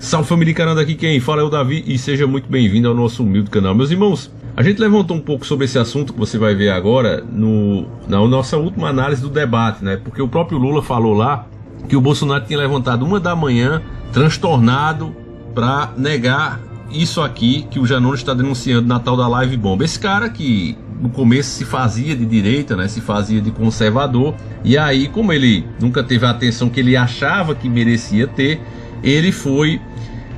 Salve família Caranda, aqui quem fala é o Davi e seja muito bem-vindo ao nosso humilde canal. Meus irmãos, a gente levantou um pouco sobre esse assunto que você vai ver agora na nossa última análise do debate, né? Porque o próprio Lula falou lá que o Bolsonaro tinha levantado 1 da manhã, transtornado, para negar isso aqui que o Janones está denunciando na tal da live bomba. Esse cara que no começo se fazia de direita, né? Se fazia de conservador, e aí, como ele nunca teve a atenção que ele achava que merecia ter, ele foi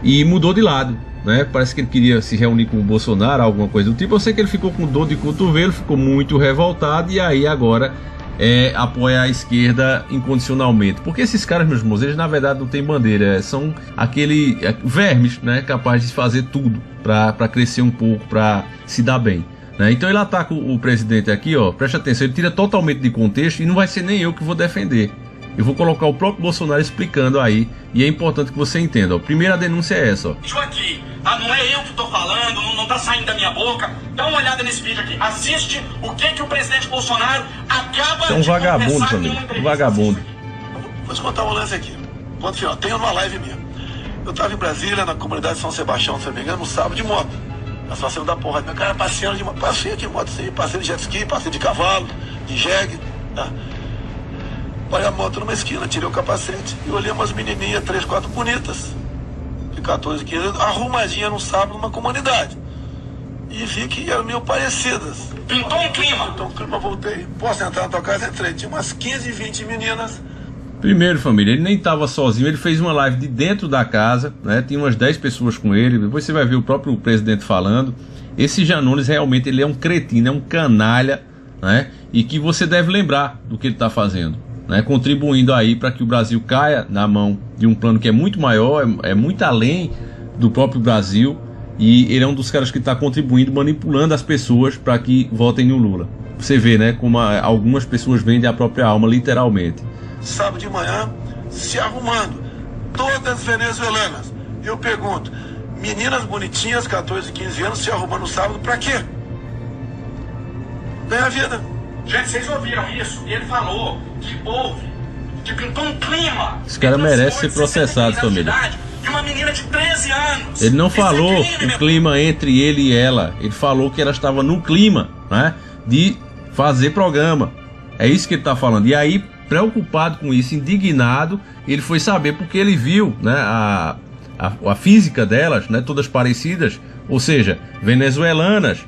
e mudou de lado, né? Parece que ele queria se reunir com o Bolsonaro, alguma coisa do tipo. Eu sei que ele ficou com dor de cotovelo, ficou muito revoltado e aí agora apoia a esquerda incondicionalmente. Porque esses caras, meus irmãos, eles na verdade não têm bandeira, são aquele vermes, né? Capazes de fazer tudo para crescer um pouco, para se dar bem, né? Então ele ataca o presidente aqui, ó, preste atenção, ele tira totalmente de contexto e não vai ser nem eu que vou defender. Eu vou colocar o próprio Bolsonaro explicando aí, e é importante que você entenda. Ó. Primeira denúncia é essa. Ó. Isso aqui, não é eu que estou falando, não está saindo da minha boca. Dá uma olhada nesse vídeo aqui. Assiste o que o presidente Bolsonaro acaba de vagabundo, família. Um vagabundo. Vou te contar um lance aqui. Ponto final. Tenho uma live minha. Eu estava em Brasília, na comunidade de São Sebastião, se não me engano, no sábado de moto. Na situação da porra. Meu cara passeando de moto. Passei aqui de moto, sim. Passei de jet ski, passei de cavalo, de jegue, tá? Parei a moto numa esquina, tirei o capacete e olhei umas menininhas, 3, 4 bonitas, de 14, 15 anos, arrumadinhas num sábado numa comunidade. E vi que eram meio parecidas. Pintou um clima. Pintou um clima, voltei. Posso entrar na tua casa? Entrei. Tinha umas 15, 20 meninas. Primeiro, família, ele nem estava sozinho, ele fez uma live de dentro da casa, né? Tinha umas 10 pessoas com ele, depois você vai ver o próprio presidente falando. Esse Janones realmente ele é um cretino, é um canalha, né? E que você deve lembrar do que ele está fazendo. Né, contribuindo aí para que o Brasil caia na mão de um plano que é muito maior, é muito além do próprio Brasil, e ele é um dos caras que está contribuindo, manipulando as pessoas para que votem no Lula. Você vê, né, como algumas pessoas vendem a própria alma, literalmente. Sábado de manhã, se arrumando, todas venezuelanas. Eu pergunto, meninas bonitinhas, 14, 15 anos, se arrumando no sábado para quê? Ganhar vida. Gente, vocês ouviram isso? Ele falou que houve, que pintou um clima. Esse cara merece ser processado, família. E uma menina de 13 anos. Ele não falou o clima entre ele e ela. Ele falou que ela estava no clima, né, de fazer programa. É isso que ele está falando. E aí, preocupado com isso, indignado, ele foi saber porque ele viu, né, a física delas, né, todas parecidas, ou seja, venezuelanas,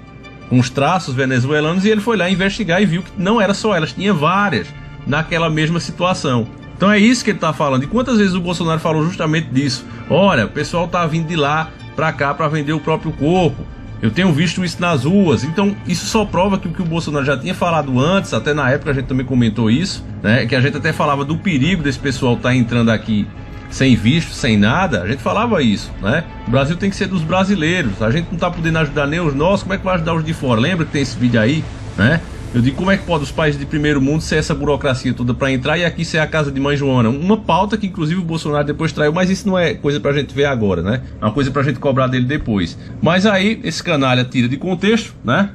com os traços venezuelanos, e ele foi lá investigar e viu que não era só elas, tinha várias naquela mesma situação. Então é isso que ele está falando. E quantas vezes o Bolsonaro falou justamente disso? Olha, o pessoal tá vindo de lá para cá para vender o próprio corpo. Eu tenho visto isso nas ruas. Então isso só prova que o que o Bolsonaro já tinha falado antes, até na época a gente também comentou isso, né? Que a gente até falava do perigo desse pessoal estar entrando aqui sem visto, sem nada. A gente falava isso, né? O Brasil tem que ser dos brasileiros. A gente não tá podendo ajudar nem os nossos, como é que vai ajudar os de fora? Lembra que tem esse vídeo aí, né? Eu digo, como é que pode os países de primeiro mundo ser essa burocracia toda para entrar e aqui ser a casa de mãe Joana? Uma pauta que inclusive o Bolsonaro depois traiu, mas isso não é coisa pra gente ver agora, né? É uma coisa pra gente cobrar dele depois. Mas aí esse canalha tira de contexto, né?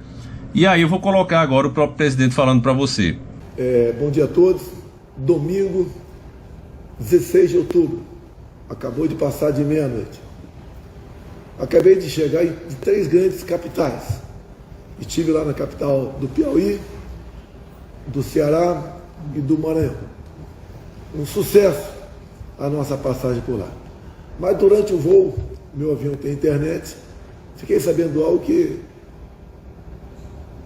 E aí eu vou colocar agora o próprio presidente falando para você. Bom dia a todos. Domingo, 16 de outubro. Acabou de passar de meia-noite. Acabei de chegar em 3 grandes capitais. Estive lá na capital do Piauí, do Ceará e do Maranhão. Um sucesso a nossa passagem por lá. Mas durante o voo, meu avião tem internet, fiquei sabendo algo que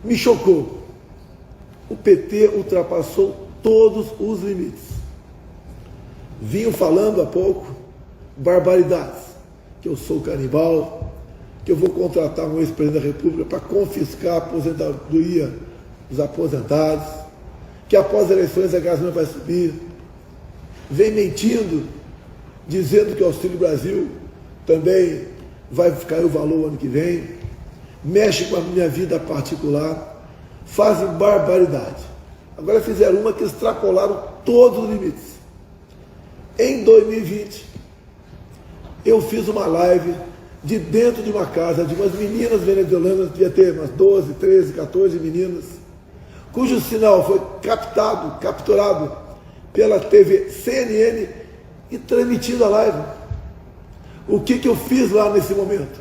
me chocou. O PT ultrapassou todos os limites. Vinham falando há pouco barbaridades, que eu sou canibal, que eu vou contratar um ex-presidente da República para confiscar a aposentadoria dos aposentados, que após as eleições a gasolina vai subir. Vem mentindo, dizendo que o Auxílio Brasil também vai cair o valor ano que vem, mexe com a minha vida particular, fazem barbaridade. Agora fizeram uma que extrapolaram todos os limites. Em 2020, eu fiz uma live de dentro de uma casa de umas meninas venezuelanas, devia ter umas 12, 13, 14 meninas, cujo sinal foi capturado pela TV CNN e transmitido a live. O que eu fiz lá nesse momento?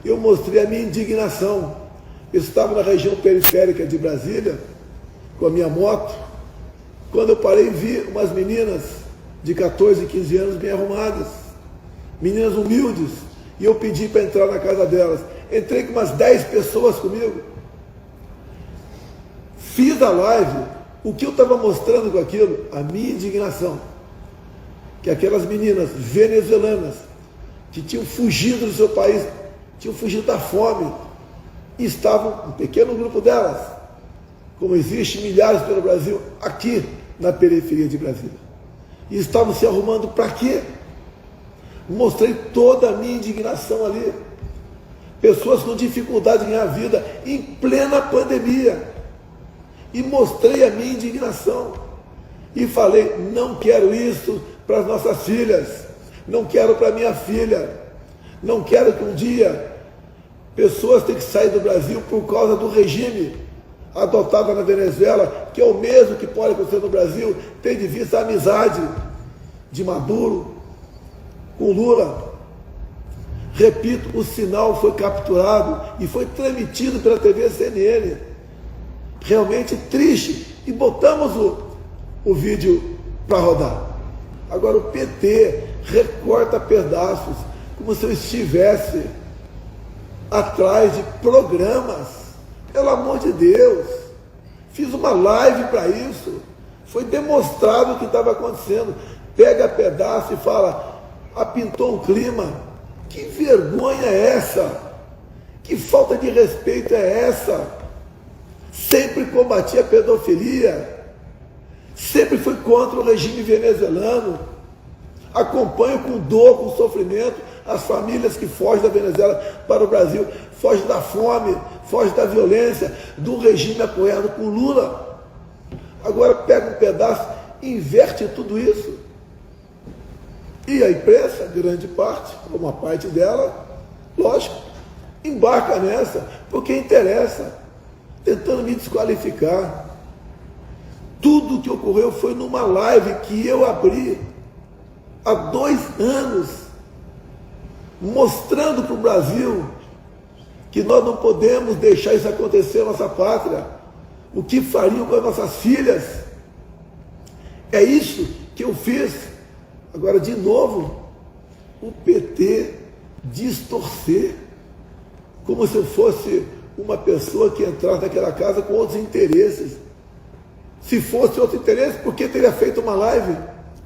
Eu mostrei a minha indignação. Eu estava na região periférica de Brasília, com a minha moto, quando eu parei e vi umas meninas de 14, 15 anos bem arrumadas, meninas humildes, e eu pedi para entrar na casa delas. Entrei com umas 10 pessoas comigo. Fiz a live. O que eu estava mostrando com aquilo? A minha indignação. Que aquelas meninas venezuelanas que tinham fugido do seu país, tinham fugido da fome, e estavam, um pequeno grupo delas, como existe milhares pelo Brasil, aqui na periferia de Brasília. E estavam se arrumando para quê? Mostrei toda a minha indignação ali. Pessoas com dificuldade de ganhar vida em plena pandemia. E mostrei a minha indignação. E falei, não quero isso para as nossas filhas. Não quero para minha filha. Não quero que um dia pessoas tenham que sair do Brasil por causa do regime adotado na Venezuela, que é o mesmo que pode acontecer no Brasil, tendo em vista a amizade de Maduro com Lula. Repito, o sinal foi capturado e foi transmitido pela TV CNN. Realmente triste. E botamos o vídeo para rodar. Agora o PT recorta pedaços, como se eu estivesse atrás de programas. Pelo amor de Deus. Fiz uma live para isso. Foi demonstrado o que estava acontecendo. Pega pedaço e fala, pintou um clima. Que vergonha é essa? Que falta de respeito é essa? Sempre combati a pedofilia. Sempre fui contra o regime venezuelano. Acompanho com dor, com sofrimento, as famílias que fogem da Venezuela para o Brasil, fogem da fome, fogem da violência, do regime apoiado por Lula. Agora pega um pedaço e inverte tudo isso. E a imprensa, grande parte, uma parte dela, lógico, embarca nessa, porque interessa, tentando me desqualificar. Tudo o que ocorreu foi numa live que eu abri há 2 anos, mostrando para o Brasil que nós não podemos deixar isso acontecer na nossa pátria. O que fariam com as nossas filhas? É isso que eu fiz. Agora, de novo, o PT distorcer, como se eu fosse uma pessoa que entrasse naquela casa com outros interesses. Se fosse outro interesse, por que teria feito uma live?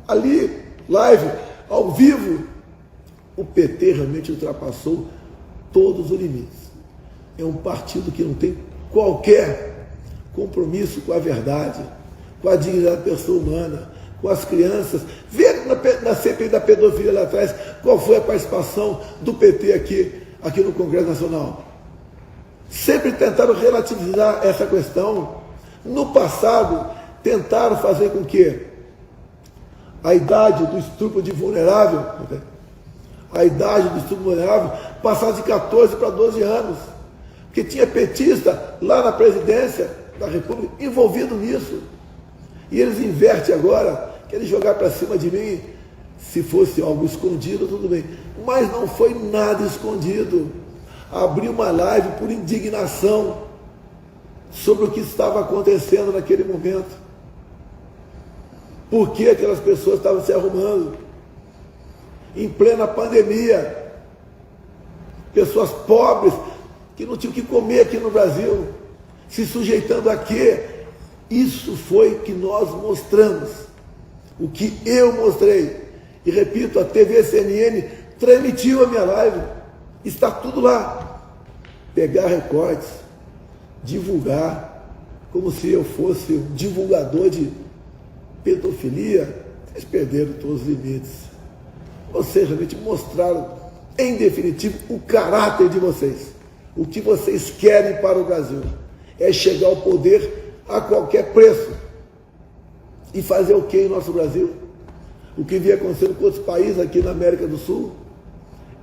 Ali, live, ao vivo. O PT realmente ultrapassou todos os limites. É um partido que não tem qualquer compromisso com a verdade, com a dignidade da pessoa humana, com as crianças. Vê na CPI da pedofilia lá atrás qual foi a participação do PT aqui no Congresso Nacional. Sempre tentaram relativizar essa questão. No passado, tentaram fazer com que a idade do estupro de vulnerável, passasse de 14 para 12 anos. Porque tinha petista lá na presidência da República envolvido nisso. E eles invertem agora, querem jogar para cima de mim. Se fosse algo escondido, tudo bem. Mas não foi nada escondido. Abri uma live por indignação sobre o que estava acontecendo naquele momento. Por que aquelas pessoas estavam se arrumando? Em plena pandemia. Pessoas pobres que não tinham o que comer aqui no Brasil, se sujeitando a quê? Isso foi que nós mostramos. O que eu mostrei. E repito, a TV CNN transmitiu a minha live. Está tudo lá. Pegar recortes, divulgar, como se eu fosse um divulgador de pedofilia. Vocês perderam todos os limites. Vocês realmente mostraram, em definitivo, o caráter de vocês. O que vocês querem para o Brasil é chegar ao poder a qualquer preço. E fazer o que em nosso Brasil? O que vinha acontecendo com outros países aqui na América do Sul?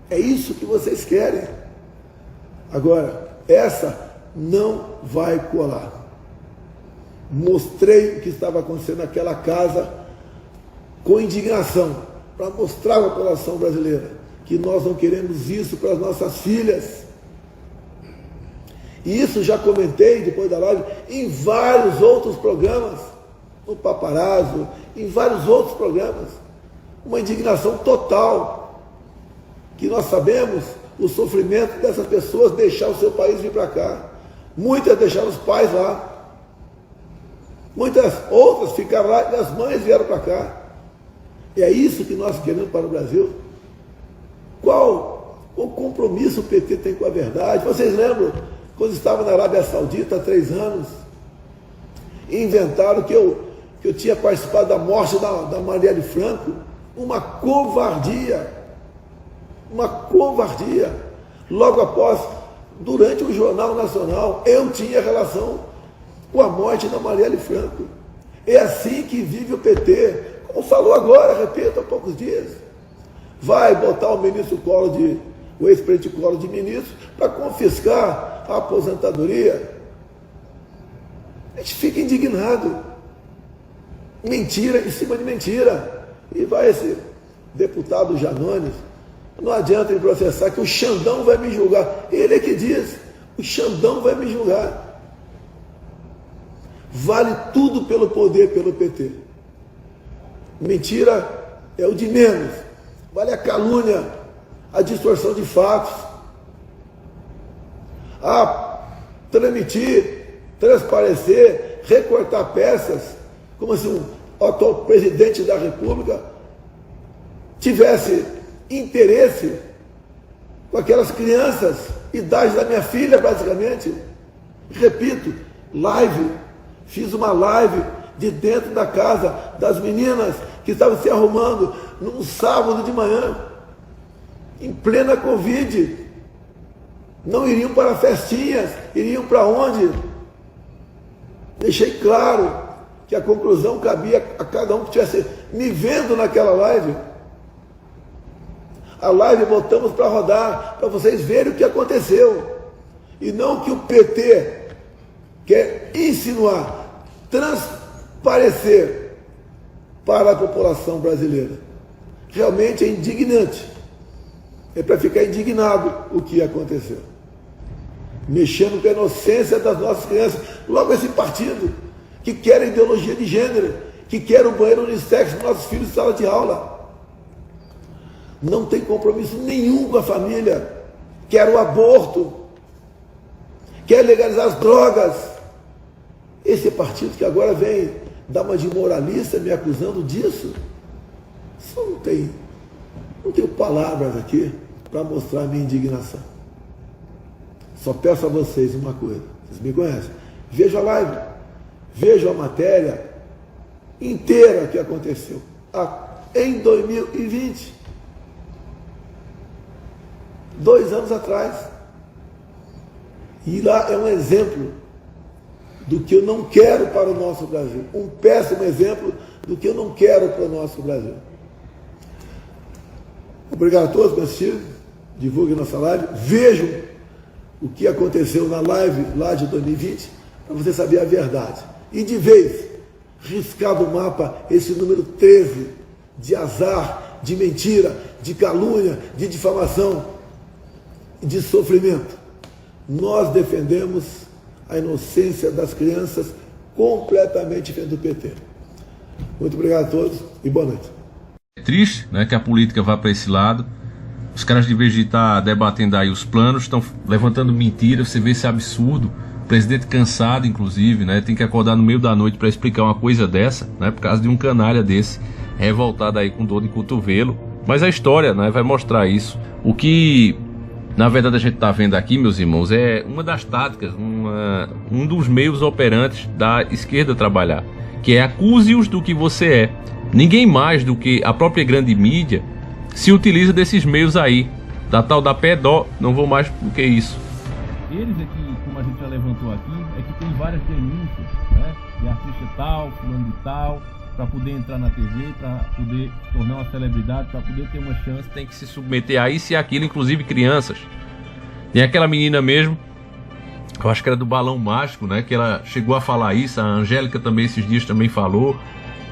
É isso que vocês querem. Agora, essa não vai colar. Mostrei o que estava acontecendo naquela casa com indignação, para mostrar à população brasileira que nós não queremos isso para as nossas filhas. E isso já comentei depois da live em vários outros programas, no Paparazzo, em vários outros programas. Uma indignação total, que nós sabemos o sofrimento dessas pessoas deixar o seu país vir para cá. Muitas deixaram os pais lá, muitas outras ficaram lá e as mães vieram para cá. E é isso que nós queremos para o Brasil? Qual o compromisso o PT tem com a verdade? Vocês lembram quando estava na Arábia Saudita há 3 anos, e inventaram que eu tinha participado da morte da Marielle Franco? Uma covardia, uma covardia. Logo após, durante o Jornal Nacional, eu tinha relação com a morte da Marielle Franco. É assim que vive o PT, como falou agora, repito, há poucos dias. Vai botar o ministro Collor o ex-presidente Collor de ministro para confiscar a aposentadoria. A gente fica indignado. Mentira em cima de mentira. E vai esse deputado Janones, não adianta ele processar que o Xandão vai me julgar. Ele é que diz, o Xandão vai me julgar. Vale tudo pelo poder, pelo PT. Mentira é o de menos. Vale a calúnia, a distorção de fatos, a transparecer, recortar peças, como se o atual presidente da República tivesse interesse com aquelas crianças, idade da minha filha, basicamente. Repito, fiz uma live de dentro da casa das meninas que estavam se arrumando num sábado de manhã, em plena Covid. Não iriam para festinhas, iriam para onde? Deixei claro que a conclusão cabia a cada um que estivesse me vendo naquela live. A live botamos para rodar, para vocês verem o que aconteceu. E não o que o PT quer insinuar, transparecer para a população brasileira. Realmente é indignante. É para ficar indignado o que aconteceu. Mexendo com a inocência das nossas crianças. Logo esse partido que quer a ideologia de gênero, que quer o banheiro unissex para nossos filhos em sala de aula. Não tem compromisso nenhum com a família. Quer o aborto. Quer legalizar as drogas. Esse partido que agora vem dar uma de moralista me acusando disso. Isso não tenho palavras aqui para mostrar a minha indignação. Só peço a vocês uma coisa. Vocês me conhecem. Vejam a live. Vejam a matéria inteira que aconteceu em 2020. 2 anos atrás. E lá é um exemplo do que eu não quero para o nosso Brasil. Um péssimo exemplo do que eu não quero para o nosso Brasil. Obrigado a todos por assistir. Divulguem nossa live. Vejam o que aconteceu na live lá de 2020, para você saber a verdade. E de vez, riscar do mapa esse número 13 de azar, de mentira, de calúnia, de difamação e de sofrimento. Nós defendemos a inocência das crianças completamente diferente do PT. Muito obrigado a todos e boa noite. É triste, né, que a política vá para esse lado. Os caras, de vez de estar debatendo aí os planos, estão levantando mentiras. Você vê esse absurdo. O presidente cansado, inclusive, né, tem que acordar no meio da noite para explicar uma coisa dessa, né, por causa de um canalha desse, revoltado aí com dor de cotovelo. Mas a história, né, vai mostrar isso. O que, na verdade, a gente está vendo aqui, meus irmãos, é uma das táticas, um dos meios operantes da esquerda trabalhar, que é acuse-os do que você é. Ninguém mais do que a própria grande mídia se utiliza desses meios aí, da tal da pedó, não vou mais do que isso. Eles aqui, como a gente já levantou aqui, é que tem várias denúncias, né, de artista tal, fulano de tal, para poder entrar na TV, para poder se tornar uma celebridade, para poder ter uma chance, tem que se submeter a isso e aquilo, inclusive crianças. Tem aquela menina mesmo, eu acho que era do Balão Mágico, né, que ela chegou a falar isso, a Angélica também esses dias também falou.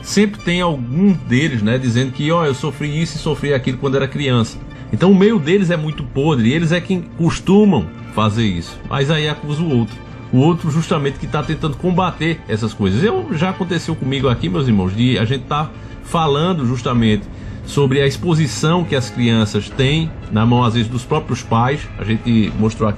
Sempre tem algum deles, né, dizendo que eu sofri isso e sofri aquilo quando era criança. Então o meio deles é muito podre, eles é quem costumam fazer isso. Mas aí acusa o outro justamente que está tentando combater essas coisas. Já aconteceu comigo aqui, meus irmãos, de a gente tá falando justamente sobre a exposição que as crianças têm na mão, às vezes, dos próprios pais. A gente mostrou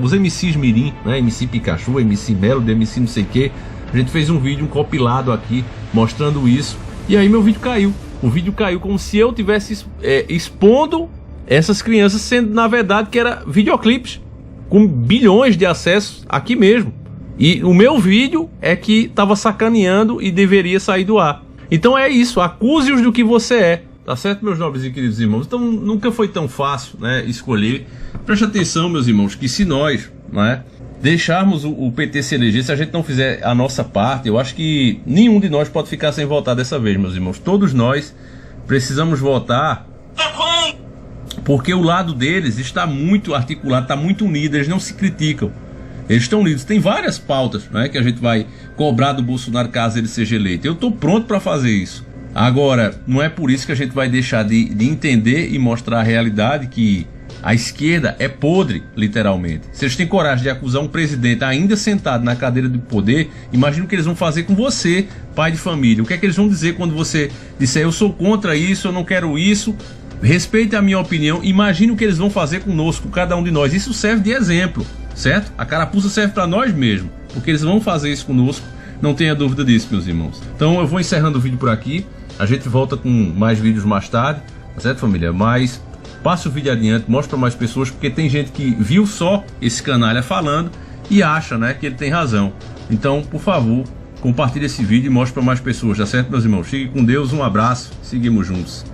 os MCs mirim, né? MC Pikachu, MC Melo, MC não sei o que. A gente fez um vídeo, um compilado aqui, mostrando isso. E aí meu vídeo caiu. O vídeo caiu como se eu tivesse expondo essas crianças, sendo na verdade que era videoclipes com bilhões de acessos aqui mesmo. E o meu vídeo é que estava sacaneando e deveria sair do ar. Então é isso, acuse-os do que você é. Tá certo, meus nobres e queridos irmãos? Então nunca foi tão fácil, né, escolher. Preste atenção, meus irmãos, que se nós, né, deixarmos o PT se eleger, se a gente não fizer a nossa parte, eu acho que nenhum de nós pode ficar sem votar dessa vez, meus irmãos. Todos nós precisamos votar, porque o lado deles está muito articulado, está muito unido, eles não se criticam. Eles estão unidos. Tem várias pautas, né, que a gente vai cobrar do Bolsonaro caso ele seja eleito. Eu estou pronto para fazer isso. Agora, não é por isso que a gente vai deixar de entender e mostrar a realidade que a esquerda é podre, literalmente. Se eles têm coragem de acusar um presidente ainda sentado na cadeira do poder, imagina o que eles vão fazer com você, pai de família. O que é que eles vão dizer quando você disser eu sou contra isso, eu não quero isso, respeite a minha opinião. Imagine o que eles vão fazer conosco, cada um de nós. Isso serve de exemplo, certo? A carapuça serve para nós mesmos, porque eles vão fazer isso conosco, não tenha dúvida disso, meus irmãos. Então eu vou encerrando o vídeo por aqui. A gente volta com mais vídeos mais tarde, tá certo, família? Mas passe o vídeo adiante, mostre para mais pessoas, porque tem gente que viu só esse canalha falando e acha, né, que ele tem razão. Então, por favor, compartilhe esse vídeo e mostre para mais pessoas, tá certo, meus irmãos? Fique com Deus, um abraço, seguimos juntos.